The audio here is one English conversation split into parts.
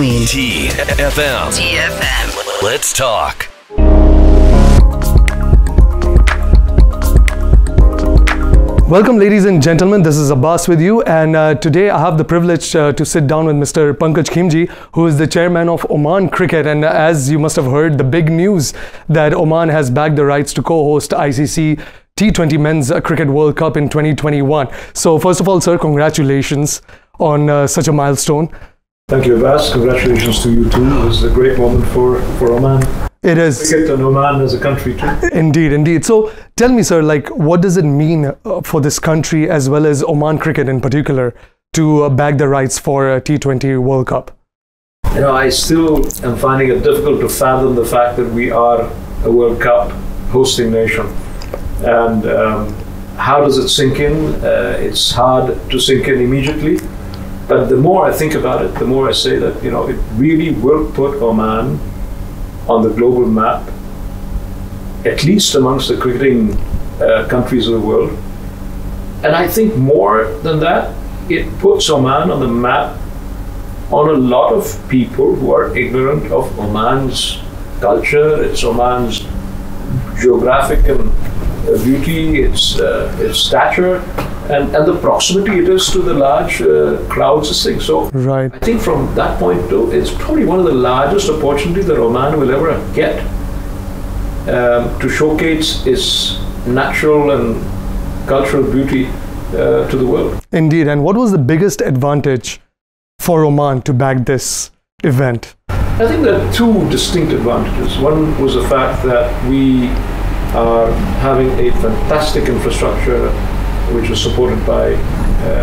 TFM. Let's talk. Welcome, ladies and gentlemen. This is Abbas with you, and today I have the privilege to sit down with Mr. Pankaj Khimji, who is the chairman of Oman Cricket. And as you must have heard, the big news that Oman has bagged the rights to co-host ICC T20 Men's Cricket World Cup in 2021. So first of all, sir, congratulations on such a milestone. Thank you, Abbas. Congratulations to you too. This is a great moment for Oman. It is. Cricket and Oman as a country too. Indeed, indeed. So tell me, sir, like, what does it mean for this country as well as Oman Cricket in particular to bag the rights for a T20 World Cup? You know, I still am finding it difficult to fathom the fact that we are a World Cup hosting nation. And how does it sink in? It's hard to sink in immediately. But the more I think about it, the more I say that, you know, it really will put Oman on the global map, at least amongst the cricketing countries of the world. And I think more than that, it puts Oman on the map on a lot of people who are ignorant of Oman's culture, its Oman's geographic and beauty, its stature, and the proximity it is to the large crowds of things. So right. I think from that point too, it's probably one of the largest opportunities that Oman will ever get to showcase its natural and cultural beauty to the world. Indeed. And what was the biggest advantage for Oman to bag this event? I think there are two distinct advantages. One was the fact that we are having a fantastic infrastructure which was supported by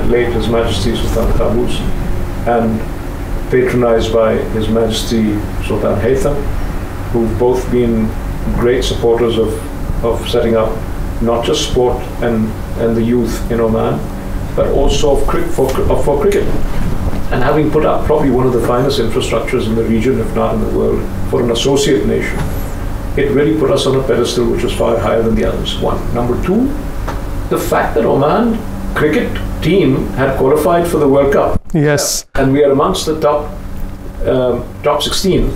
late His Majesty Sultan Qaboos and patronized by His Majesty Sultan Haytham, who've both been great supporters of setting up not just sport and the youth in Oman, but also for cricket. And having put up probably one of the finest infrastructures in the region, if not in the world, for an associate nation, it really put us on a pedestal which was far higher than the others. One. Number two, the fact that Oman cricket team had qualified for the World Cup. Yes. And we are amongst the top 16.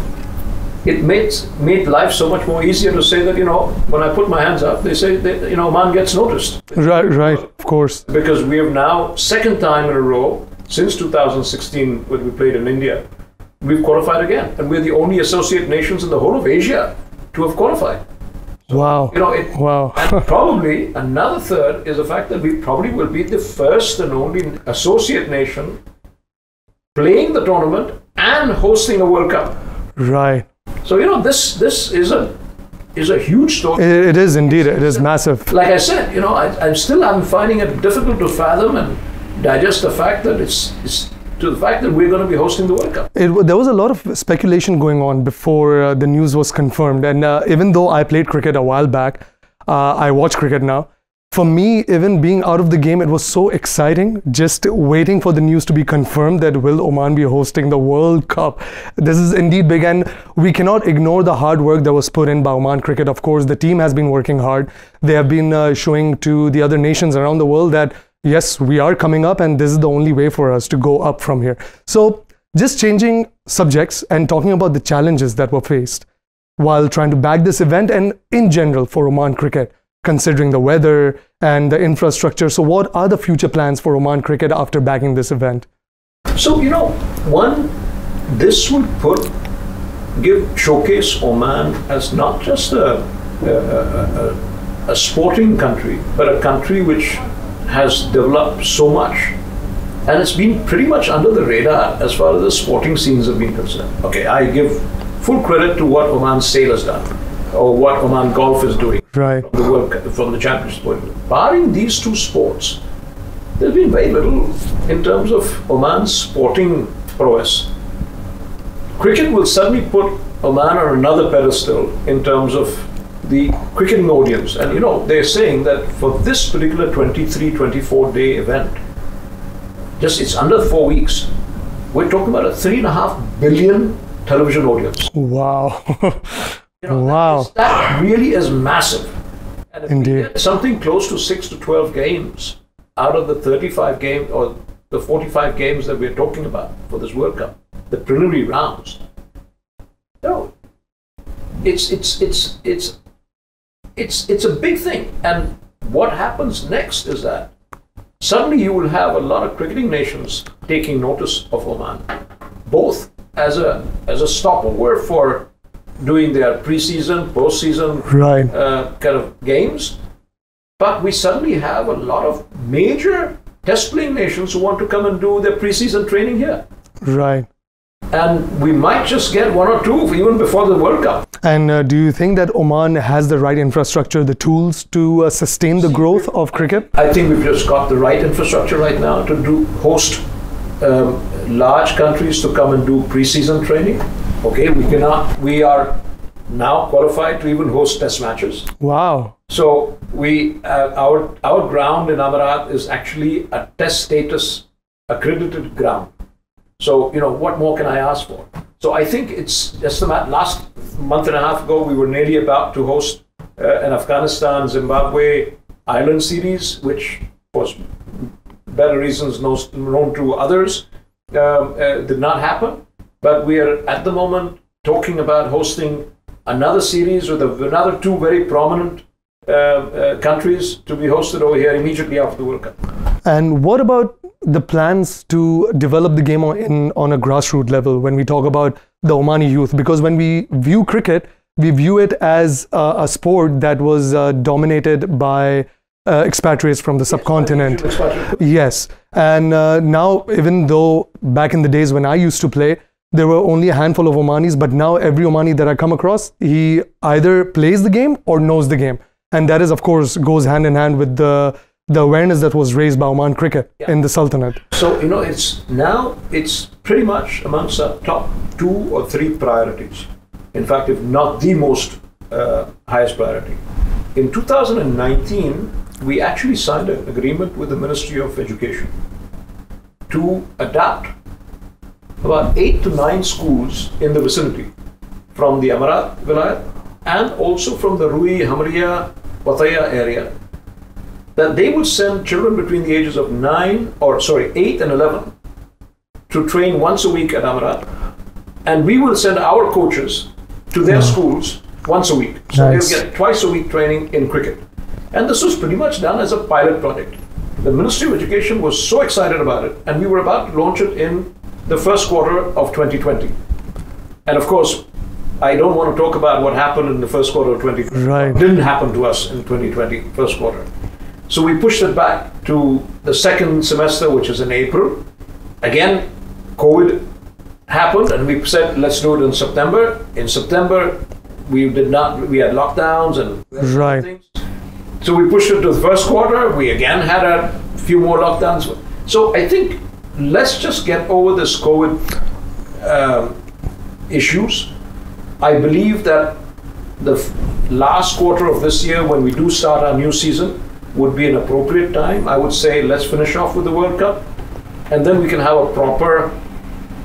It made life so much more easier to say that, you know, when I put my hands up, they say that, you know, Oman gets noticed. Right, of course. Because we have now, second time in a row, since 2016 when we played in India, we've qualified again. And we're the only associate nations in the whole of Asia to have qualified. Wow. You know, wow. And probably another third is the fact that we probably will be the first and only associate nation playing the tournament and hosting a World Cup. Right. So, you know, this is a huge story. It is indeed. It is massive. Like I said, you know, I'm finding it difficult to fathom and digest the fact that it's to the fact that we're going to be hosting the World Cup. There was a lot of speculation going on before the news was confirmed. And even though I played cricket a while back, I watch cricket now. For me, even being out of the game, it was so exciting, just waiting for the news to be confirmed that will Oman be hosting the World Cup. This is indeed big, and we cannot ignore the hard work that was put in by Oman Cricket. Of course, the team has been working hard. They have been showing to the other nations around the world that yes, we are coming up and this is the only way for us to go up from here. So just changing subjects and talking about the challenges that were faced while trying to bag this event and in general for Oman Cricket, considering the weather and the infrastructure. So what are the future plans for Oman Cricket after bagging this event? So, you know, one, this would showcase Oman as not just a sporting country, but a country which has developed so much, and it's been pretty much under the radar as far as the sporting scenes have been concerned. Okay, I give full credit to what Oman Sail has done, or what Oman Golf is doing, right, from the championship point of view. Barring these two sports, there's been very little in terms of Oman's sporting prowess. Cricket will suddenly put Oman on another pedestal in terms of the cricketing audience. And you know, they're saying that for this particular 24 day event, it's under 4 weeks, we're talking about a 3.5 billion television audience. Wow. You know, wow. That really is massive. And if indeed. we get something close to 6 to 12 games out of the 35 games or the 45 games that we're talking about for this World Cup, the preliminary rounds. No, it's a big thing. And what happens next is that suddenly you will have a lot of cricketing nations taking notice of Oman, both as a stopover for doing their pre-season, post-season kind of games. But we suddenly have a lot of major test-playing nations who want to come and do their pre-season training here. Right. And we might just get one or two even before the World Cup. And do you think that Oman has the right infrastructure, the tools to sustain the growth of cricket? I think we've just got the right infrastructure right now to host large countries to come and do pre-season training. Okay, we are now qualified to even host test matches. Wow. So our ground in Amarat is actually a test status accredited ground. So, what more can I ask for? So I think it's just the last month and a half ago, we were nearly about to host an Afghanistan-Zimbabwe Island series, which was better reasons known to others, did not happen. But we are at the moment talking about hosting another series with another two very prominent countries to be hosted over here immediately after the World Cup. And what about the plans to develop the game on a grassroots level when we talk about the Omani youth? Because when we view cricket, we view it as a sport that was dominated by expatriates from the subcontinent. Yes. And now, even though back in the days when I used to play, there were only a handful of Omanis, but now every Omani that I come across, he either plays the game or knows the game. And that is, of course, goes hand in hand with the awareness that was raised by Oman Cricket in the Sultanate. So, it's pretty much amongst the top 2 or 3 priorities. In fact, if not the most highest priority. In 2019, we actually signed an agreement with the Ministry of Education to adapt about 8 to 9 schools in the vicinity from the Amarat Vilayat and also from the Rui, Hamriya, Pattaya area, that they will send children between the ages of 8 and 11 to train once a week at Amarat, and we will send our coaches to their schools once a week. So they'll get twice a week training in cricket. And this was pretty much done as a pilot project. The Ministry of Education was so excited about it, and we were about to launch it in the first quarter of 2020. And of course, I don't want to talk about what happened in the first quarter of 2020. Right. It didn't happen to us in 2020, first quarter. So we pushed it back to the second semester, which is in April. Again, COVID happened, and we said, let's do it in September. In September, we had lockdowns and things. So we pushed it to the first quarter. We again had a few more lockdowns. So I think let's just get over this COVID issues. I believe that the last quarter of this year, when we do start our new season, would be an appropriate time. I would say let's finish off with the World Cup, and then we can have a proper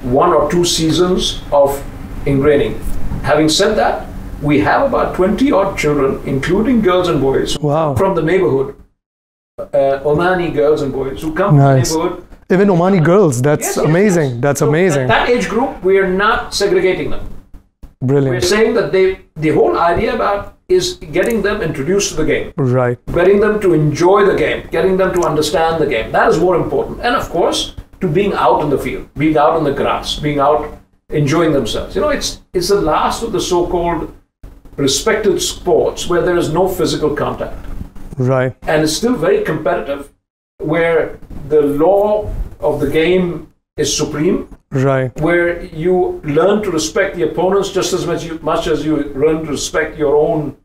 1 or 2 seasons of ingraining. Having said that, we have about 20 odd children, including girls and boys, from the neighborhood, Omani girls and boys who come from the neighborhood. Even Omani girls, that's amazing. Yes. That's amazing. That age group, we are not segregating them. Brilliant. We're saying that the whole idea about is getting them introduced to the game. Right. Getting them to enjoy the game, getting them to understand the game. That is more important. And of course, to being out in the field, being out on the grass, being out enjoying themselves. It's the last of the so-called respected sports where there is no physical contact. Right. And it's still very competitive, where the law of the game is supreme. Right. Where you learn to respect the opponents just as much as you learn to respect your own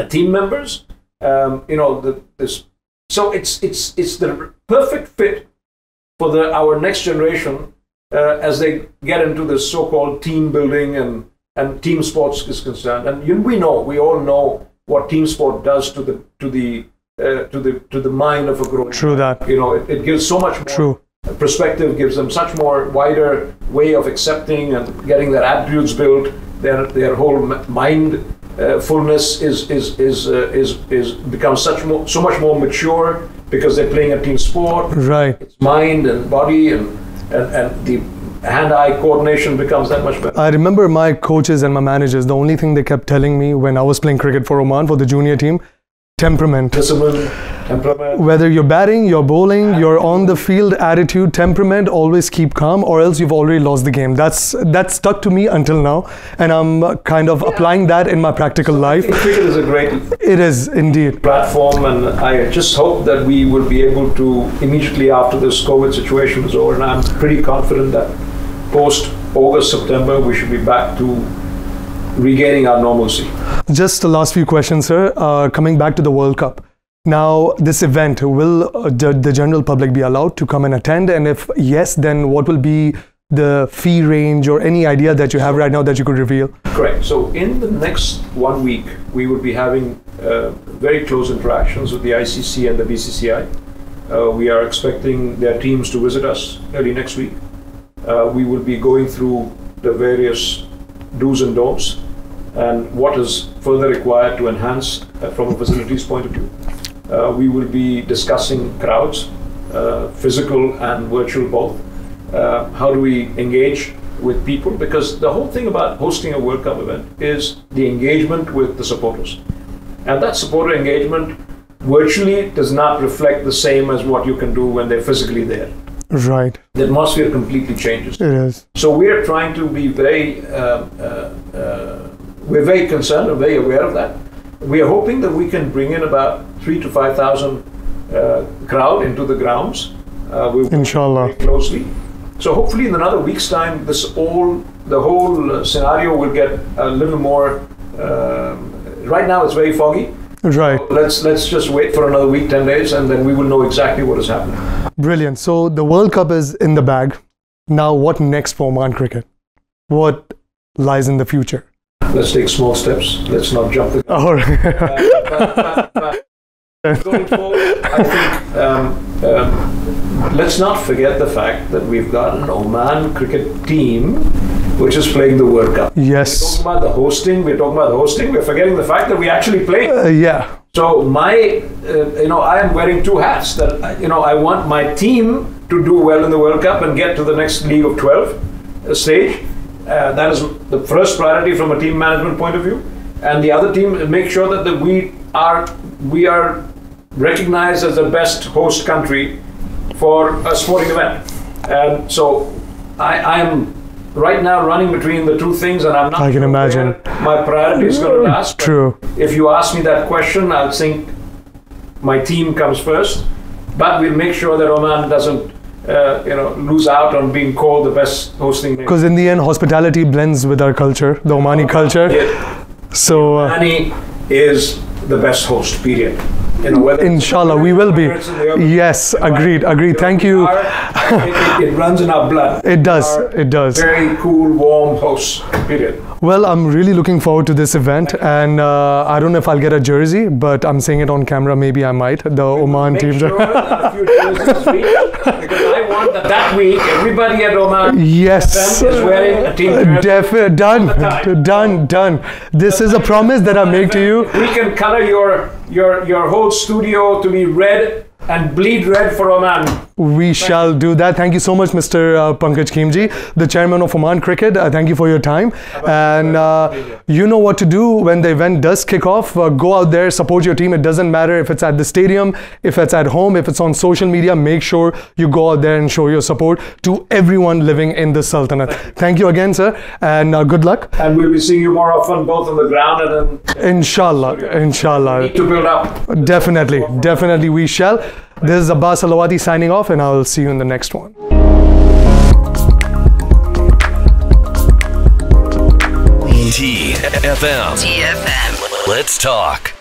team members. So it's the perfect fit for our next generation as they get into this so-called team building and team sports is concerned. And we all know what team sport does to the mind of a growing. True that. It gives so much more. True. Perspective, gives them such more wider way of accepting and getting their attitudes built. Their whole mindfulness is becomes so much more mature because they're playing a team sport. Right. It's mind and body and the hand-eye coordination becomes that much better. I remember my coaches and my managers, the only thing they kept telling me when I was playing cricket for Oman, for the junior team, temperament. Discipline, temperament. Whether you're batting, you're bowling, you're on the field, attitude, temperament, always keep calm or else you've already lost the game. That stuck to me until now, and I'm kind of applying that in my practical life. I think cricket is a great It is indeed platform, and I just hope that we will be able to, immediately after this COVID situation is over, and I'm pretty confident that post-August, September, we should be back to regaining our normalcy. Just the last few questions, sir. Coming back to the World Cup. Now, this event, will the general public be allowed to come and attend? And if yes, then what will be the fee range or any idea that you have right now that you could reveal? Correct. So in the next 1 week, we will be having very close interactions with the ICC and the BCCI. We are expecting their teams to visit us early next week. We will be going through the various do's and don'ts and what is further required to enhance from a facilities point of view. We will be discussing crowds, physical and virtual both. How do we engage with people? Because the whole thing about hosting a World Cup event is the engagement with the supporters. And that supporter engagement virtually does not reflect the same as what you can do when they're physically there. Right. The atmosphere completely changes. It is. So we're trying to be we're very concerned and very aware of that. We are hoping that we can bring in about 3,000 to 5,000 crowd into the grounds. We will Inshallah. work very closely. So hopefully in another week's time, the whole scenario will get a little more. Right now, it's very foggy. Right. So let's just wait for another week, 10 days, and then we will know exactly what is happening. Brilliant. So the World Cup is in the bag. Now, what next for Oman Cricket? What lies in the future? Let's take small steps. Let's not jump the gun. All right. But going forward, I think let's not forget the fact that we've got an Oman cricket team which is playing the World Cup. Yes. We're talking about the hosting. We're forgetting the fact that we actually play. Yeah. So I am wearing two hats. That I want my team to do well in the World Cup and get to the next League of 12 stage. That is the first priority from a team management point of view. And the other team, make sure that we are recognized as the best host country for a sporting event. And so I am right now running between the two things, and I'm not I can sure imagine. where my priority is going to last. True. If you ask me that question, I'll think my team comes first, but we'll make sure that Oman doesn't lose out on being called the best hosting nation. Because in the end, hospitality blends with our culture, the Omani culture. So Omani is the best host, period. Inshallah, we will be. Yes, agreed. Thank you. It runs in our blood. It does. Very cool, warm hosts, period. Well, I'm really looking forward to this event, and I don't know if I'll get a jersey, but I'm saying it on camera. Maybe I might. The Oman team. Make sure that a few jerseys speak, because I want that week everybody at Oman yes is wearing a team jersey. Done. This is a promise that I make to you. We can color your whole studio to be red and bleed red for Oman. We shall do that. Thank you so much, Mr. Pankaj Khimji, the chairman of Oman Cricket. Thank you for your time. And you know what to do when the event does kick off. Go out there, support your team. It doesn't matter if it's at the stadium, if it's at home, if it's on social media. Make sure you go out there and show your support to everyone living in the Sultanate. Thank you again, sir, and good luck. And we'll be seeing you more often, both on the ground and Inshallah. We need to build up. Definitely we shall. This is Abbas al Lawati signing off, and I'll see you in the next one. TFM. Let's talk.